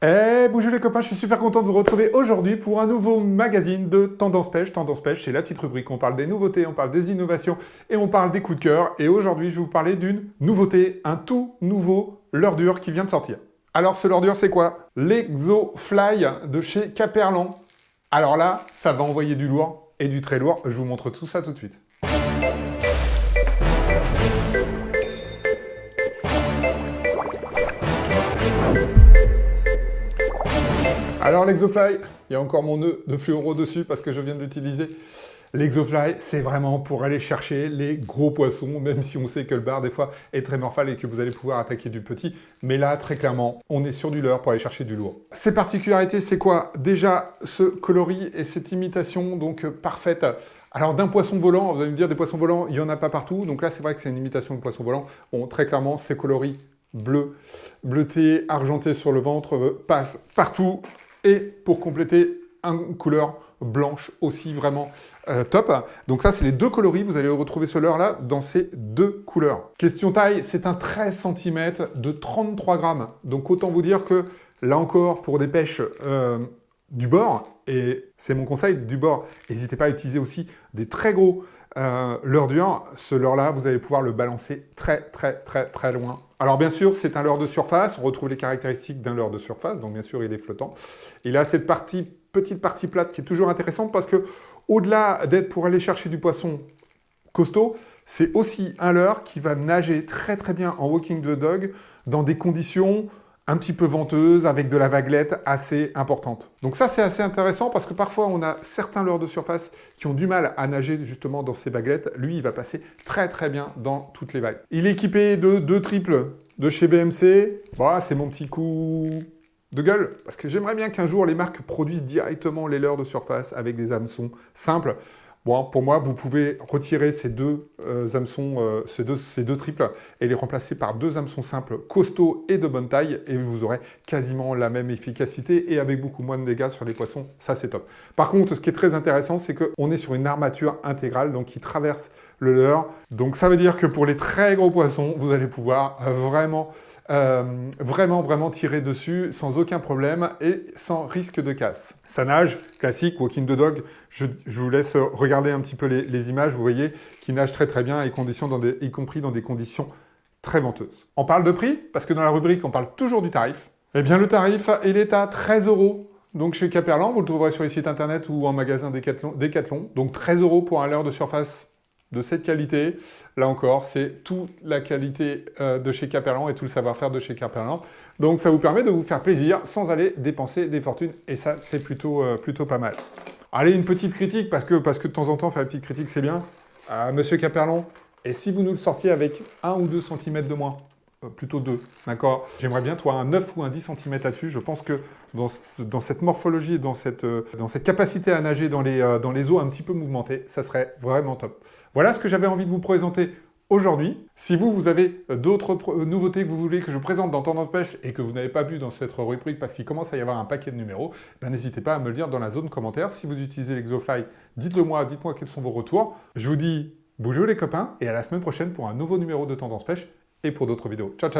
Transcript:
Bonjour les copains, je suis super content de vous retrouver aujourd'hui pour un nouveau magazine de Tendance Pêche. Tendance Pêche, c'est la petite rubrique, on parle des nouveautés, on parle des innovations et on parle des coups de cœur. Et aujourd'hui, je vais vous parler d'une nouveauté, un tout nouveau leurre dur qui vient de sortir. Alors ce leurre dur, c'est quoi? L'Exofly de chez Caperlan. Alors là, ça va envoyer du lourd et du très lourd. Je vous montre tout ça tout de suite. Alors l'Exofly, il y a encore mon nœud de fluoro dessus parce que je viens de l'utiliser. L'Exofly, c'est vraiment pour aller chercher les gros poissons, même si on sait que le bar, des fois, est très morphal et que vous allez pouvoir attaquer du petit. Mais là, très clairement, on est sur du leurre pour aller chercher du lourd. Ses particularités, c'est quoi? Déjà, ce coloris et cette imitation, donc parfaite. Alors d'un poisson volant, vous allez me dire, des poissons volants, il n'y en a pas partout. Donc là, c'est vrai que c'est une imitation de poisson volant. Bon, très clairement, ces coloris bleu, bleuté, argenté sur le ventre, passent partout. Et pour compléter, une couleur blanche aussi vraiment top. Donc ça, c'est les deux coloris. Vous allez retrouver ce leurre-là dans ces deux couleurs. Question taille, c'est un 13 cm de 33 grammes. Donc autant vous dire que là encore, pour des pêches du bord, et c'est mon conseil du bord, n'hésitez pas à utiliser aussi des très gros leurre dur. Ce leurre-là, vous allez pouvoir le balancer très loin. Alors bien sûr, c'est un leurre de surface. On retrouve les caractéristiques d'un leurre de surface. Donc bien sûr, il est flottant. Il a cette petite partie plate qui est toujours intéressante parce que au-delà d'être pour aller chercher du poisson costaud, c'est aussi un leurre qui va nager très bien en walking the dog dans des conditions un petit peu venteuse, avec de la vaguelette assez importante. Donc ça, c'est assez intéressant parce que parfois, on a certains leurres de surface qui ont du mal à nager justement dans ces vaguelettes. Lui, il va passer très bien dans toutes les vagues. Il est équipé de 2 triples de chez BMC. Voilà, c'est mon petit coup de gueule, parce que j'aimerais bien qu'un jour, les marques produisent directement les leurres de surface avec des hameçons simples. Bon, pour moi, vous pouvez retirer ces deux hameçons, ces deux triples et les remplacer par 2 hameçons simples costauds et de bonne taille et vous aurez quasiment la même efficacité et avec beaucoup moins de dégâts sur les poissons. Ça, c'est top. Par contre, ce qui est très intéressant, c'est qu'on est sur une armature intégrale donc qui traverse le leurre. Donc, ça veut dire que pour les très gros poissons, vous allez pouvoir vraiment tirer dessus sans aucun problème et sans risque de casse. Ça nage, classique, walking the dog, je vous laisse regarder un petit peu les images, vous voyez, qui nage très bien, y compris dans des conditions très venteuses. On parle de prix, parce que dans la rubrique, on parle toujours du tarif. Eh bien, le tarif, il est à 13 €. Donc chez Caperlan, vous le trouverez sur les sites internet ou en magasin Decathlon. Donc 13 € pour un leurre de surface de cette qualité. Là encore, c'est toute la qualité de chez Caperlan et tout le savoir-faire de chez Caperlan. Donc ça vous permet de vous faire plaisir sans aller dépenser des fortunes. Et ça, c'est plutôt pas mal. Allez, une petite critique, parce que de temps en temps, faire une petite critique, c'est bien. Monsieur Caperlan, et si vous nous le sortiez avec 1 ou 2 cm de moins, plutôt 2, d'accord? J'aimerais bien, toi, un 9 ou un 10 cm là-dessus. Je pense que dans cette morphologie et dans cette capacité à nager dans les eaux un petit peu mouvementées, ça serait vraiment top. Voilà ce que j'avais envie de vous présenter aujourd'hui. Si vous avez d'autres nouveautés que vous voulez que je présente dans Tendance Pêche et que vous n'avez pas vu dans cette rubrique parce qu'il commence à y avoir un paquet de numéros, ben n'hésitez pas à me le dire dans la zone commentaire. Si vous utilisez l'Exofly, dites-le moi, dites-moi quels sont vos retours. Je vous dis bonjour les copains et à la semaine prochaine pour un nouveau numéro de Tendance Pêche et pour d'autres vidéos. Ciao